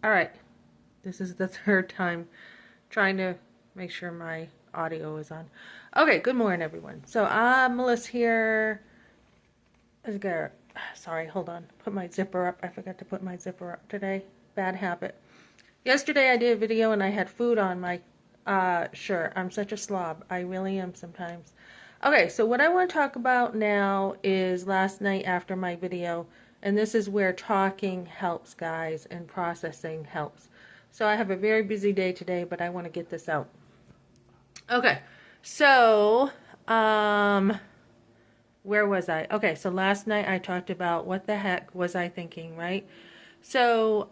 All right, this is the third time trying to make sure my audio is on. Okay, good morning, everyone. So I'm Melissa here. Sorry, hold on. Put my zipper up. I forgot to put my zipper up today. Bad habit. Yesterday I did a video and I had food on my shirt. I'm such a slob. I really am sometimes. Okay, so what I want to talk about now is last night after my video, and this is where talking helps, guys, and processing helps. So I have a very busy day today, but I want to get this out. Okay, so where was I? Okay, so last night I talked about what the heck was I thinking, right? So,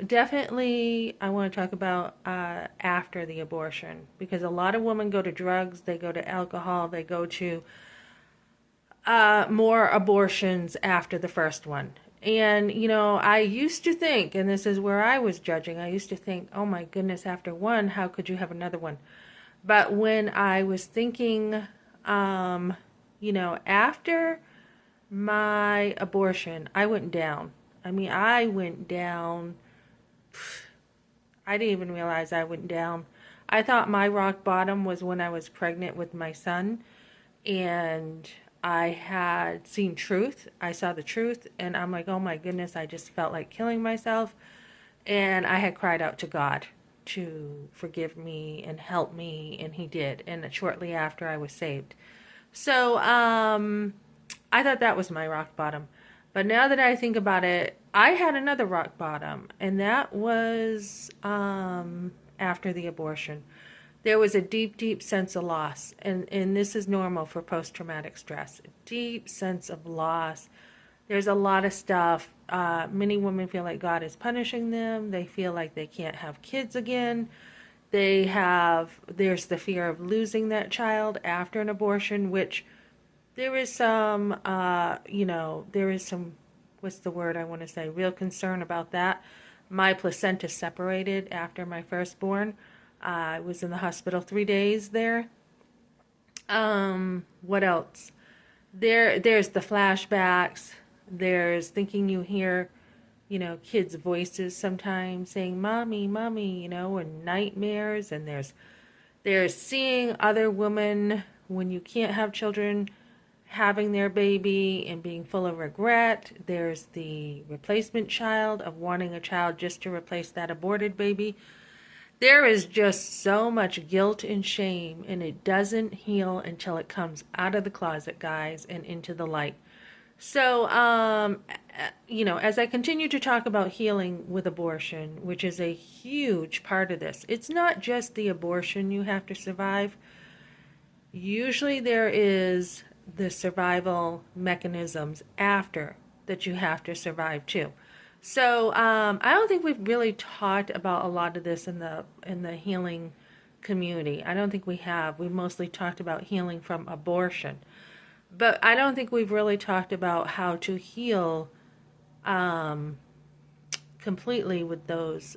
definitely I want to talk about after the abortion, because a lot of women go to drugs, they go to alcohol, they go to more abortions after the first one. And, I used to think, and this is where I was judging, I used to think, oh my goodness, after one, how could you have another one? But when I was thinking, after my abortion, I went down. I mean, I went down. I didn't even realize I went down. I thought my rock bottom was when I was pregnant with my son and I had seen truth. I saw the truth and I'm like, oh my goodness, I just felt like killing myself. And I had cried out to God to forgive me and help me, and He did. And shortly after, I was saved. So, I thought that was my rock bottom. But now that I think about it, I had another rock bottom, and that was after the abortion. There was a deep, deep sense of loss, and this is normal for post-traumatic stress. A deep sense of loss. There's a lot of stuff. Many women feel like God is punishing them. They feel like they can't have kids again. There's the fear of losing that child after an abortion, which there is some, what's the word I want to say, real concern about that. My placenta separated after my firstborn. I was in the hospital 3 days there. What else? There's the flashbacks. There's thinking you hear, kids' voices sometimes saying, "Mommy, mommy," and nightmares. And there's seeing other women when you can't have children having their baby and being full of regret. There's the replacement child of wanting a child just to replace that aborted baby. There is just so much guilt and shame, and it doesn't heal until it comes out of the closet, guys, and into the light. So, as I continue to talk about healing with abortion, which is a huge part of this, it's not just the abortion you have to survive. Usually there is the survival mechanisms after that you have to survive too. So I don't think we've really talked about a lot of this in the healing community. I don't think we have. We mostly talked about healing from abortion, but I don't think we've really talked about how to heal completely with those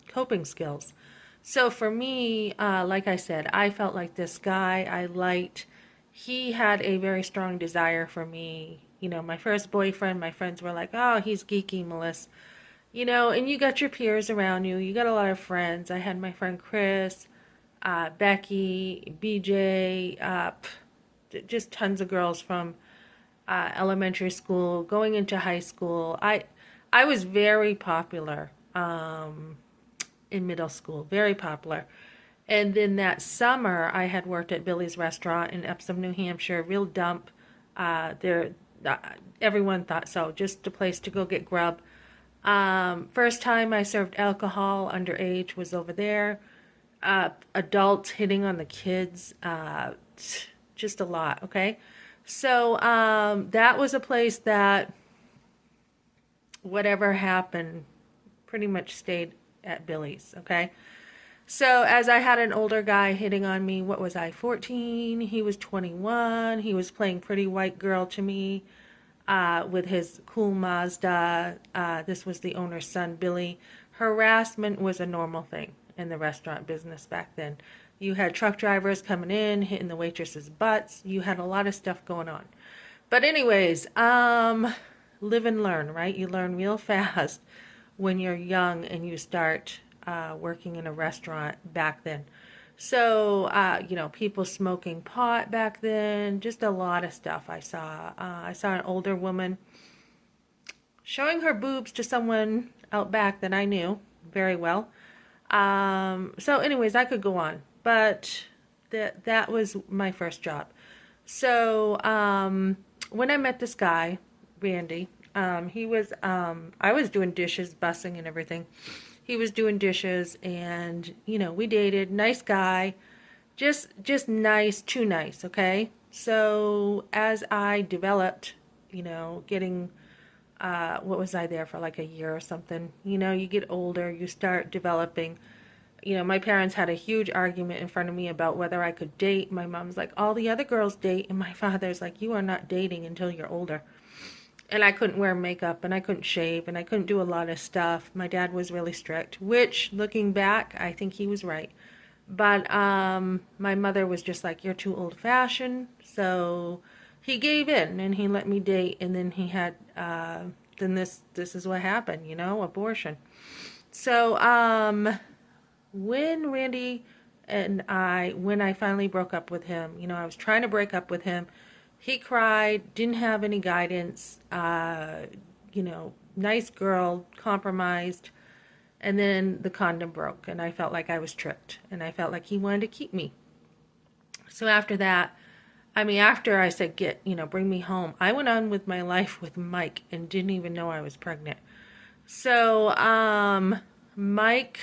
coping skills. So for me, like I said, I felt like this guy I liked. He had a very strong desire for me. My first boyfriend, my friends were like, oh, he's geeky, Melissa. And you got your peers around you. You got a lot of friends. I had my friend Chris, Becky, BJ, just tons of girls from elementary school, going into high school. I was very popular in middle school, very popular. And then that summer, I had worked at Billy's Restaurant in Epsom, New Hampshire, real dump. Everyone thought so, just a place to go get grub. First time I served alcohol underage was over there. Adults hitting on the kids, just a lot, okay? So that was a place that whatever happened pretty much stayed at Billy's, okay? So as I had an older guy hitting on me, what was I, 14? He was 21. He was playing pretty white girl to me with his cool Mazda. This was the owner's son, Billy. Harassment was a normal thing in the restaurant business back then. You had truck drivers coming in, hitting the waitresses' butts. You had a lot of stuff going on. But anyways, live and learn, right? You learn real fast when you're young and you start working in a restaurant back then. So, people smoking pot back then, just a lot of stuff I saw. I saw an older woman showing her boobs to someone out back that I knew very well. So anyways, I could go on, but that was my first job. So, when I met this guy, Randy, I was doing dishes, bussing and everything. He was doing dishes and, we dated, nice guy, just nice, too nice, okay? So as I developed, getting what was I there for like a year or something? You get older, you start developing. My parents had a huge argument in front of me about whether I could date. My mom's like, all the other girls date, and my father's like, you are not dating until you're older. And I couldn't wear makeup, and I couldn't shave, and I couldn't do a lot of stuff. My dad was really strict, which, looking back, I think he was right. But my mother was just like, you're too old-fashioned, so he gave in and he let me date, and then he had then this is what happened, abortion. So when I finally broke up with him, I was trying to break up with him. He cried, didn't have any guidance, nice girl, compromised, and then the condom broke, and I felt like I was tricked, and I felt like he wanted to keep me. So after that, after I said, bring me home, I went on with my life with Mike and didn't even know I was pregnant. So, Mike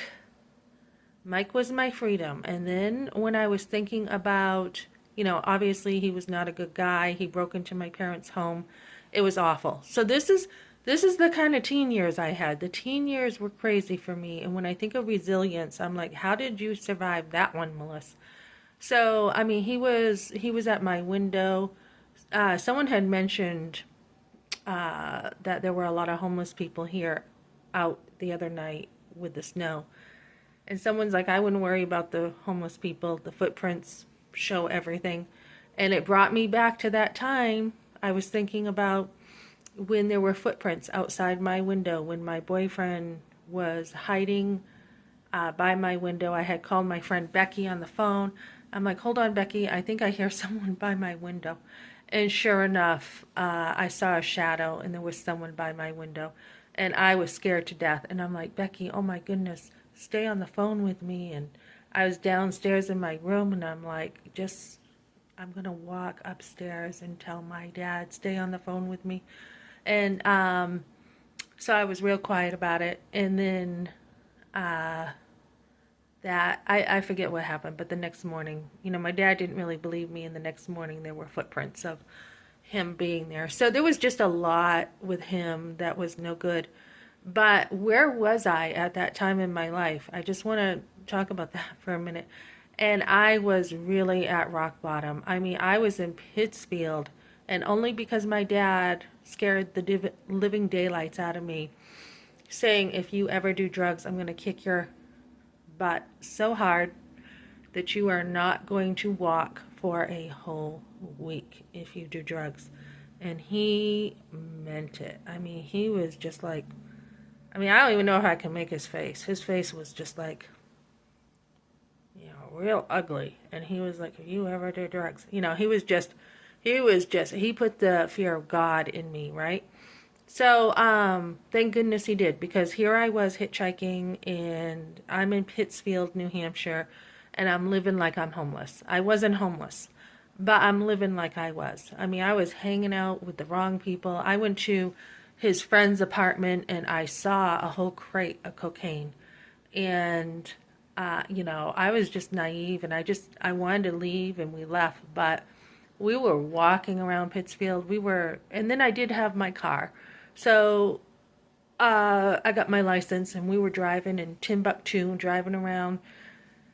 was my freedom. And then when I was thinking about, obviously he was not a good guy. He broke into my parents' home. It was awful. So this is the kind of teen years I had. The teen years were crazy for me. And when I think of resilience, I'm like, how did you survive that one, Melissa? So, he was at my window. Someone had mentioned that there were a lot of homeless people here out the other night with the snow. And someone's like, I wouldn't worry about the homeless people. The footprints show everything. And it brought me back to that time. I was thinking about when there were footprints outside my window, when my boyfriend was hiding by my window. I had called my friend Becky on the phone. I'm like, hold on, Becky, I think I hear someone by my window. And sure enough, I saw a shadow and there was someone by my window. And I was scared to death. And I'm like, Becky, oh my goodness, stay on the phone with me. And I was downstairs in my room and I'm like, I'm going to walk upstairs and tell my dad, stay on the phone with me. And so I was real quiet about it. And then I forget what happened, but the next morning, my dad didn't really believe me, and the next morning there were footprints of him being there. So there was just a lot with him that was no good. But where was I at that time in my life? I just want to talk about that for a minute. And I was really at rock bottom. I was in Pittsfield, and only because my dad scared the living daylights out of me, saying, if you ever do drugs, I'm going to kick your butt so hard that you are not going to walk for a whole week if you do drugs. And he meant it. He was just like, I don't even know if I can make his face. His face was just like, real ugly. And he was like, if you ever do drugs, he put the fear of God in me, right? So, thank goodness he did, because here I was hitchhiking, and I'm in Pittsfield, New Hampshire, and I'm living like I'm homeless. I wasn't homeless, but I'm living like I was. I was hanging out with the wrong people. I went to his friend's apartment, and I saw a whole crate of cocaine, and, I was just naive, and I wanted to leave, and we left, but we were walking around Pittsfield. And then I did have my car. So I got my license, and we were driving in Timbuktu, driving around,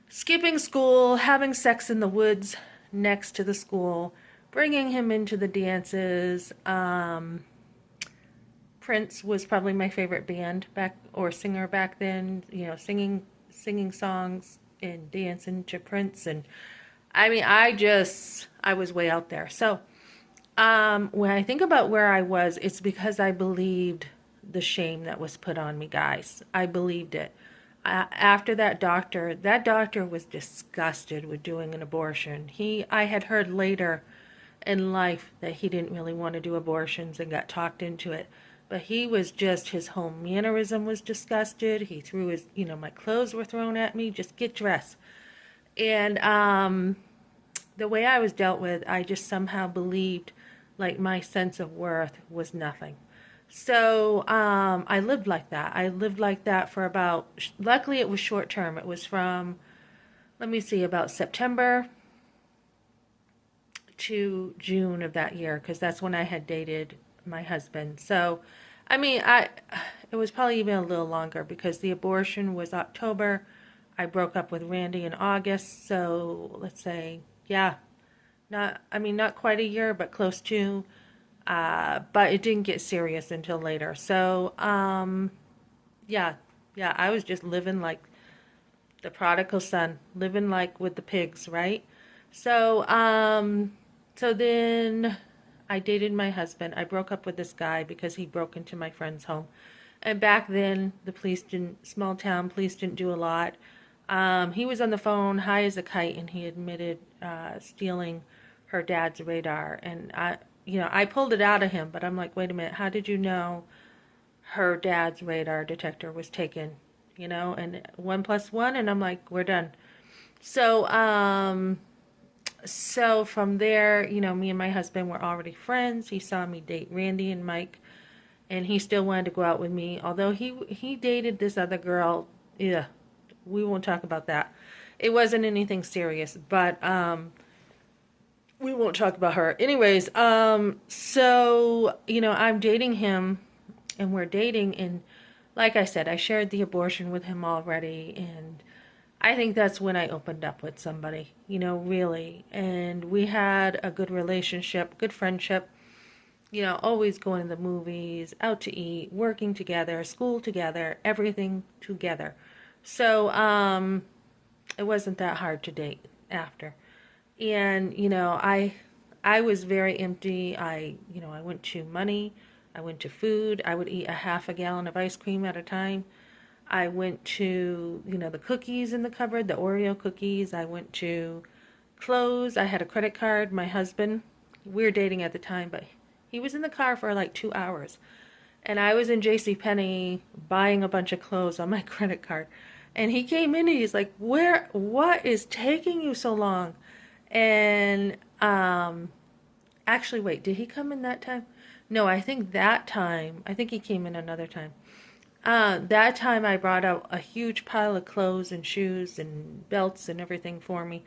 skipping school, having sex in the woods next to the school, bringing him into the dances. Prince was probably my favorite band singer back then, singing songs and dancing to Prince. And I was way out there. So when I think about where I was, it's because I believed the shame that was put on me, guys. I believed it. After that doctor was disgusted with doing an abortion. I had heard later in life that he didn't really want to do abortions and got talked into it. But he was just, his whole mannerism was disgusted. He threw his, my clothes were thrown at me, just get dressed. And the way I was dealt with, I just somehow believed like my sense of worth was nothing. So I lived like that. I lived like that for about, luckily it was short term. It was from, let me see, about September to June of that year, because that's when I had dated my husband. So, I mean, it was probably even a little longer because the abortion was October. I broke up with Randy in August. So let's say, yeah, not quite a year, but close to. But it didn't get serious until later. So, yeah, I was just living like the prodigal son, living like with the pigs, right? So, so then I dated my husband. I broke up with this guy because he broke into my friend's home. And back then, small town police didn't do a lot. He was on the phone, high as a kite, and he admitted stealing her dad's radar. And I pulled it out of him, but I'm like, wait a minute, how did you know her dad's radar detector was taken? And 1+1, and I'm like, we're done. So, so from there, me and my husband were already friends. He saw me date Randy and Mike, and he still wanted to go out with me. Although he dated this other girl, yeah, we won't talk about that. It wasn't anything serious, but we won't talk about her. Anyways, so I'm dating him, and we're dating, and like I said, I shared the abortion with him already, and I think that's when I opened up with somebody, really. And we had a good relationship, good friendship, always going to the movies, out to eat, working together, school together, everything together. So, it wasn't that hard to date after. And, I was very empty. I went to money, I went to food, I would eat a half a gallon of ice cream at a time. I went to, the cookies in the cupboard, the Oreo cookies. I went to clothes. I had a credit card. My husband, we were dating at the time, but he was in the car for like 2 hours. And I was in JCPenney buying a bunch of clothes on my credit card. And he came in and he's like, what is taking you so long? And actually, wait, did he come in that time? No, I think he came in another time. That time I brought out a huge pile of clothes and shoes and belts and everything for me.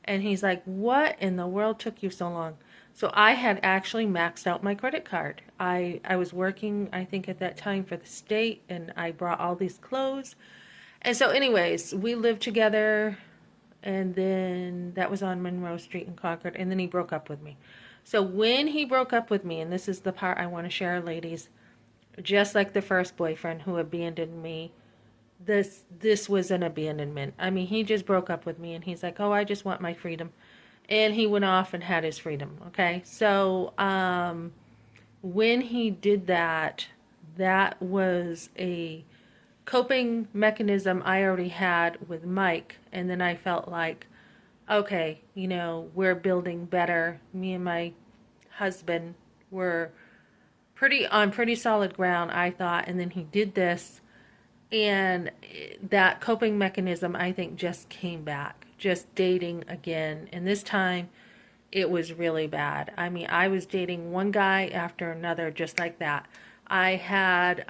And he's like, what in the world took you so long? So I had actually maxed out my credit card. I was working, I think at that time for the state, and I brought all these clothes. And so anyways, we lived together, and then that was on Monroe Street in Concord, and then he broke up with me. So when he broke up with me, and this is the part I want to share, ladies, just like the first boyfriend who abandoned me, this was an abandonment. I mean, he just broke up with me and he's like, "Oh, I just want my freedom." And he went off and had his freedom, okay? So, when he did that, that was a coping mechanism I already had with Mike, and then I felt like, okay, we're building better. Me and my husband were pretty solid ground, I thought. And then he did this, and that coping mechanism, I think, just came back, just dating again. And this time it was really bad. I mean, I was dating one guy after another, just like that. I had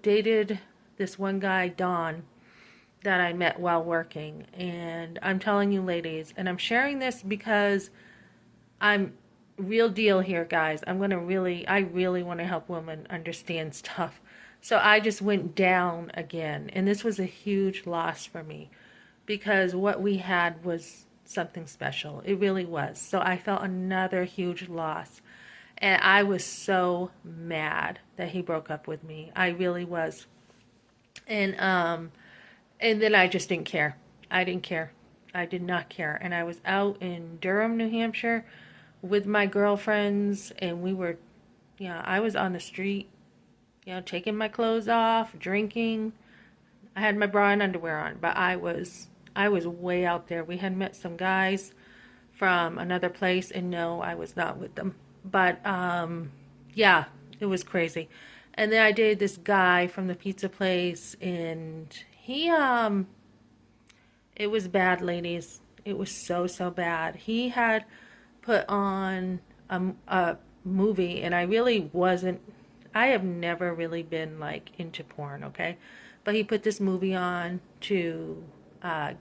dated this one guy, Don, that I met while working. And I'm telling you, ladies, and I'm sharing this because I'm real deal here, guys. I really want to help women understand stuff. So I just went down again. And this was a huge loss for me because what we had was something special. It really was. So I felt another huge loss. And I was so mad that he broke up with me. I really was. And then I just didn't care. I didn't care. I did not care. And I was out in Durham, New Hampshire with my girlfriends, and we were, I was on the street. taking my clothes off, drinking. I had my bra and underwear on, but I was way out there. We had met some guys from another place, and no, I was not with them. But yeah, it was crazy. And then I dated this guy from the pizza place, and it was bad, ladies. It was so, so bad. He had put on a movie, and I really wasn't, I have never really been like into porn, okay? But he put this movie on to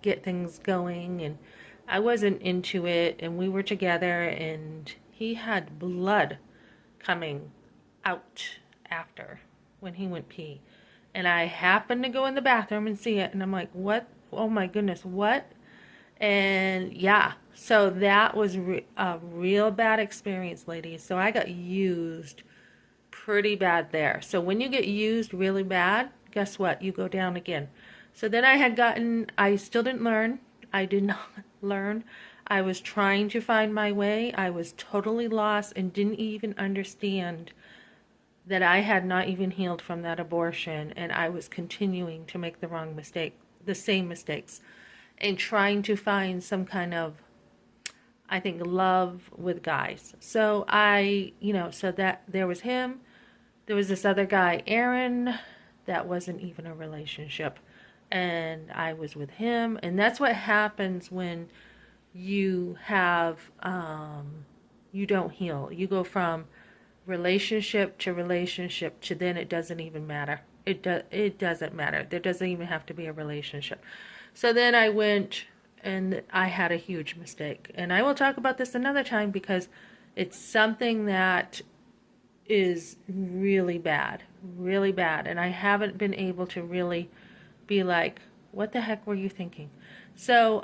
get things going, and I wasn't into it, and we were together, and he had blood coming out after when he went pee. And I happened to go in the bathroom and see it, and I'm like, what? Oh my goodness, what? And yeah, so that was a real bad experience, ladies. So I got used pretty bad there. So when you get used really bad, guess what? You go down again. So then I still didn't learn. I did not learn. I was trying to find my way. I was totally lost and didn't even understand that I had not even healed from that abortion, and I was continuing to make the same mistakes, and trying to find some kind of, I think, love with guys. So so that there was him. There was this other guy, Aaron, that wasn't even a relationship. And I was with him. And that's what happens when you don't heal. You go from relationship to then it doesn't even matter. It doesn't matter. There doesn't even have to be a relationship. So then I went and I had a huge mistake. And I will talk about this another time because it's something that is really bad, really bad. And I haven't been able to really be like, what the heck were you thinking? So,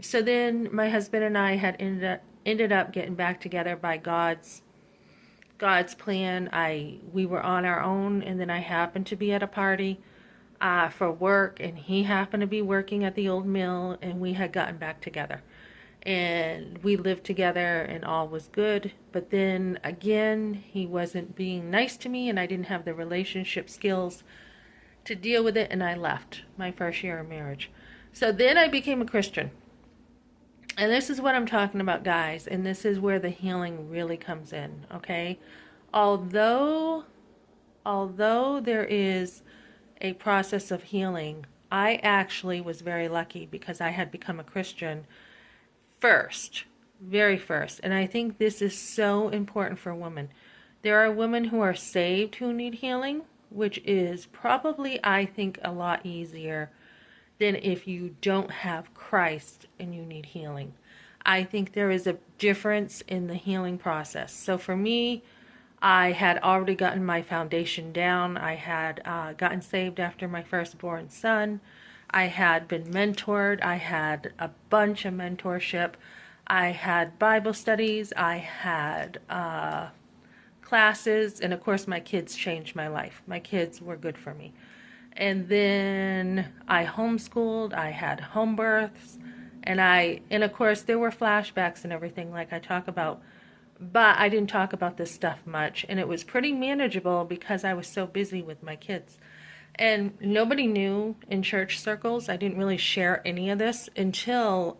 so then my husband and I had ended up getting back together by God's plan. We were on our own, and then I happened to be at a party for work, and he happened to be working at the old mill, and we had gotten back together. And we lived together, and all was good. But then again, he wasn't being nice to me, and I didn't have the relationship skills to deal with it, and I left my first year of marriage. So then I became a Christian. And this is what I'm talking about, guys, and this is where the healing really comes in, okay? Although there is a process of healing, I actually was very lucky because I had become a Christian first, very first. And I think this is so important for women. There are women who are saved who need healing, which is probably, I think, a lot easier than if you don't have Christ and you need healing. I think there is a difference in the healing process. So for me, I had already gotten my foundation down. I had gotten saved after my firstborn son. I had been mentored. I had a bunch of mentorship. I had Bible studies. I had classes. And of course, my kids changed my life. My kids were good for me. And then I homeschooled, I had home births, and of course there were flashbacks and everything like I talk about, but I didn't talk about this stuff much, and it was pretty manageable because I was so busy with my kids. And nobody knew in church circles. I didn't really share any of this until,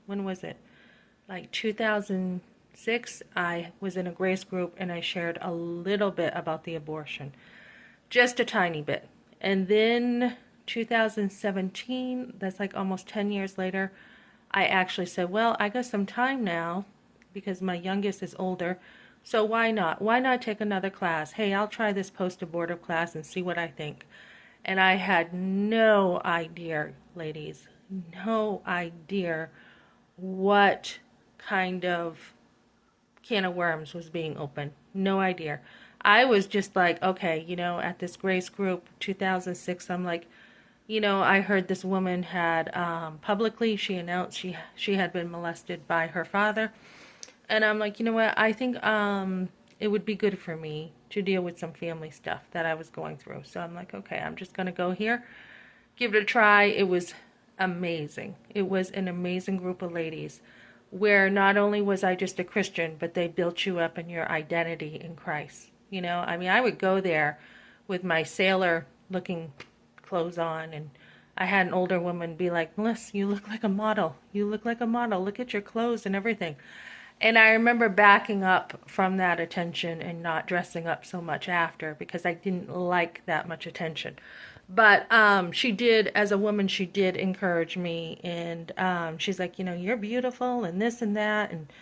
when was it? Like 2006, I was in a grace group and I shared a little bit about the abortion. Just a tiny bit. And then 2017, that's like almost 10 years later, I actually said, well, I got some time now because my youngest is older. So why not? Why not take another class? Hey, I'll try this post-abortive class and see what I think. And I had no idea, ladies, no idea what kind of can of worms was being opened. No idea. I was just like, okay, at this grace group, 2006, I'm like, I heard this woman had publicly, she announced she had been molested by her father. And I'm like, you know what, I think it would be good for me to deal with some family stuff that I was going through. So I'm like, okay, I'm just going to go here, give it a try. It was amazing. It was an amazing group of ladies where not only was I just a Christian, but they built you up in your identity in Christ. you know. I mean, I would go there with my sailor looking clothes on, and I had an older woman be like, Melissa, you look like a model. You look like a model. Look at your clothes and everything. And I remember backing up from that attention and not dressing up so much after because I didn't like that much attention. But she did, as a woman, she did encourage me. And she's like, you know, you're beautiful and this and that. And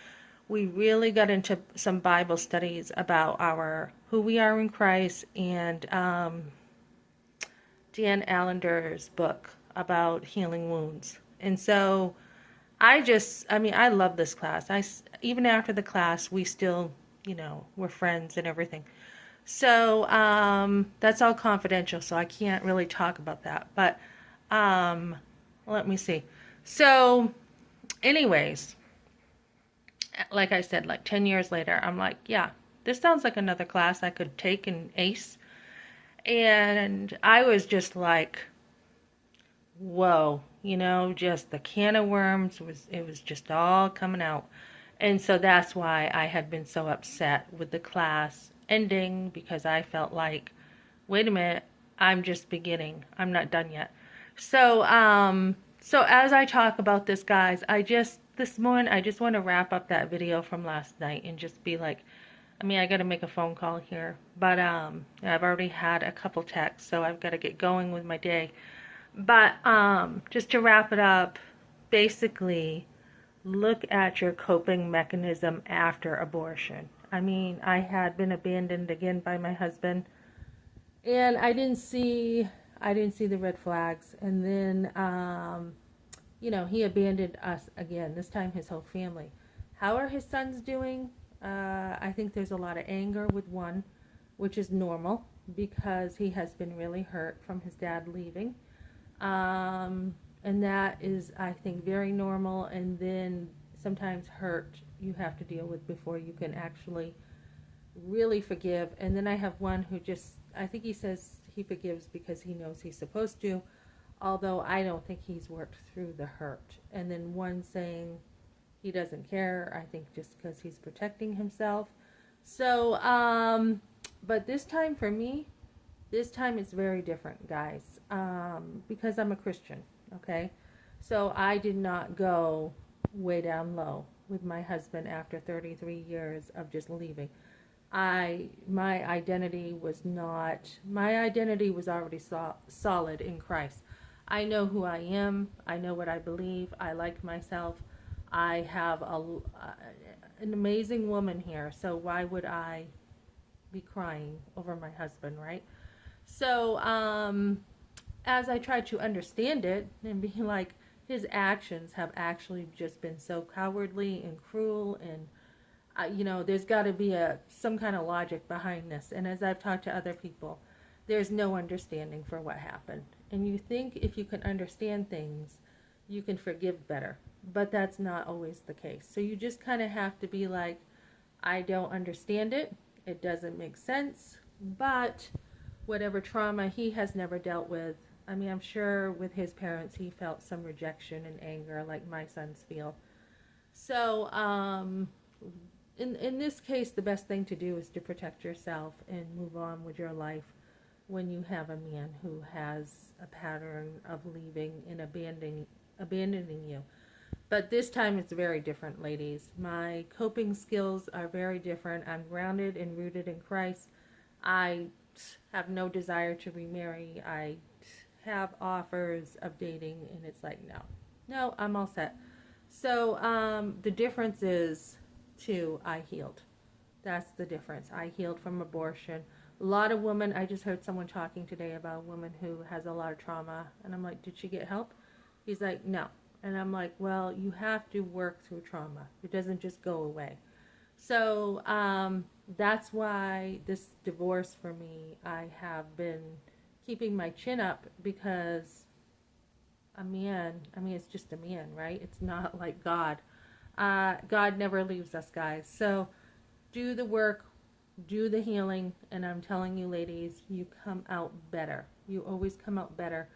we really got into some Bible studies about who we are in Christ, and Dan Allender's book about healing wounds. And so I mean, I love this class. Even after the class, we still, you know, we're friends and everything. So that's all confidential, so I can't really talk about that. But um, let me see. So, anyways, like I said, like 10 years later, I'm like, yeah, this sounds like another class I could take and ace. And I was just like, whoa, you know, just the can of worms it was just all coming out. And so that's why I had been so upset with the class ending, because I felt like, wait a minute, I'm just beginning. I'm not done yet. So as I talk about this, guys, this morning I just want to wrap up that video from last night and just be like, I mean, I got to make a phone call here, but I've already had a couple texts, so I've got to get going with my day. But just to wrap it up, basically, look at your coping mechanism after abortion. I mean, I had been abandoned again by my husband, and I didn't see the red flags. And then, you know, he abandoned us again. This time, his whole family. How are his sons doing? I think there's a lot of anger with one, which is normal because he has been really hurt from his dad leaving. And that is, I think, very normal. And then sometimes hurt you have to deal with before you can actually really forgive. And then I have one who just, I think he says he forgives because he knows he's supposed to, although I don't think he's worked through the hurt. And then one saying he doesn't care, I think just because he's protecting himself. So, but this time for me, this time it's very different, guys, because I'm a Christian, okay? So I did not go way down low with my husband after 33 years of just leaving. My identity was already solid in Christ. I know who I am. I know what I believe. I like myself. I have an amazing woman here, so why would I be crying over my husband, right? So, as I try to understand it and be like, his actions have actually just been so cowardly and cruel, and you know, there's got to be some kind of logic behind this. And as I've talked to other people, there's no understanding for what happened. And you think if you can understand things, you can forgive better, but that's not always the case. So you just kind of have to be like, I don't understand it. It doesn't make sense, but whatever trauma he has never dealt with. I mean, I'm sure with his parents he felt some rejection and anger like my sons feel. So, in this case, the best thing to do is to protect yourself and move on with your life when you have a man who has a pattern of leaving and abandoning you. But this time it's very different, ladies. My coping skills are very different. I'm grounded and rooted in Christ. I have no desire to remarry. I have offers of dating, and it's like, no, I'm all set. So the difference is, too, I healed. That's the difference. I healed from abortion. A lot of women, I just heard someone talking today about a woman who has a lot of trauma, and I'm like, did she get help? He's like, no. And I'm like, well, you have to work through trauma. It doesn't just go away. So that's why this divorce for me, I have been keeping my chin up, because a man, I mean, it's just a man, right? It's not like God. God never leaves us, guys. So do the work, do the healing, and I'm telling you, ladies, you come out better. You always come out better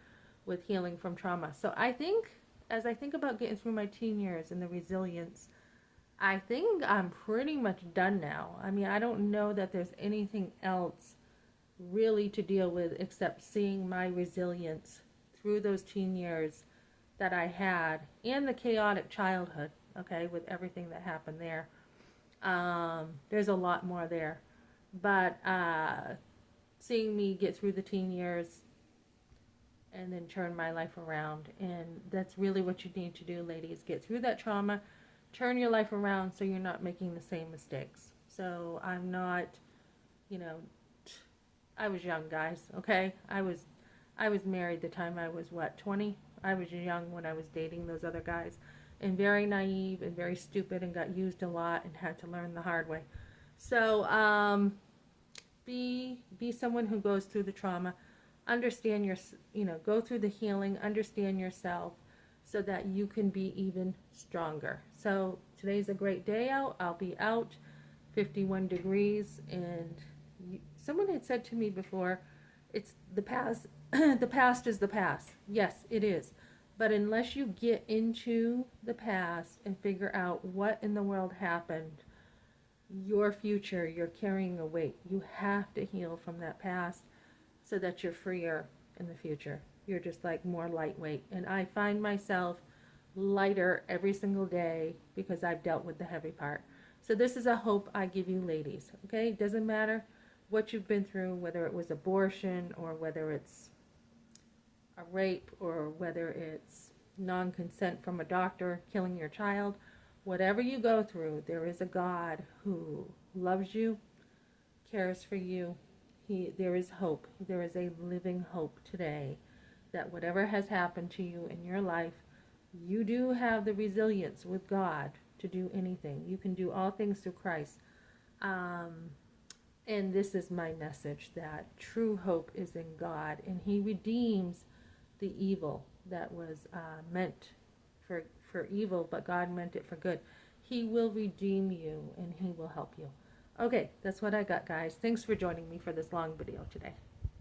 with healing from trauma. So I think, as I think about getting through my teen years and the resilience, I think I'm pretty much done now. I mean, I don't know that there's anything else really to deal with except seeing my resilience through those teen years that I had and the chaotic childhood, okay, with everything that happened there. There's a lot more there. But seeing me get through the teen years and then turn my life around. And that's really what you need to do, ladies. Get through that trauma, turn your life around so you're not making the same mistakes. So I'm not, you know, I was young, guys, okay? I was married the time I was what, 20? I was young when I was dating those other guys and very naive and very stupid and got used a lot and had to learn the hard way. So, be someone who goes through the trauma, understand your, go through the healing, understand yourself so that you can be even stronger. So today's a great day out. I'll be out, 51 degrees, and someone had said to me before, it's the past. The past is the past. Yes, it is. But unless you get into the past and figure out what in the world happened, your future, you're carrying a weight. You have to heal from that past so that you're freer in the future. You're just like more lightweight. And I find myself lighter every single day because I've dealt with the heavy part. So this is a hope I give you, ladies. Okay? It doesn't matter what you've been through, whether it was abortion or whether it's a rape or whether it's non-consent from a doctor killing your child. Whatever you go through, there is a God who loves you, cares for you. There is hope. There is a living hope today that whatever has happened to you in your life, you do have the resilience with God to do anything. You can do all things through Christ. Um, and this is my message, that true hope is in God, and He redeems the evil that was meant for evil, but God meant it for good. He will redeem you and He will help you. Okay, that's what I got, guys. Thanks for joining me for this long video today.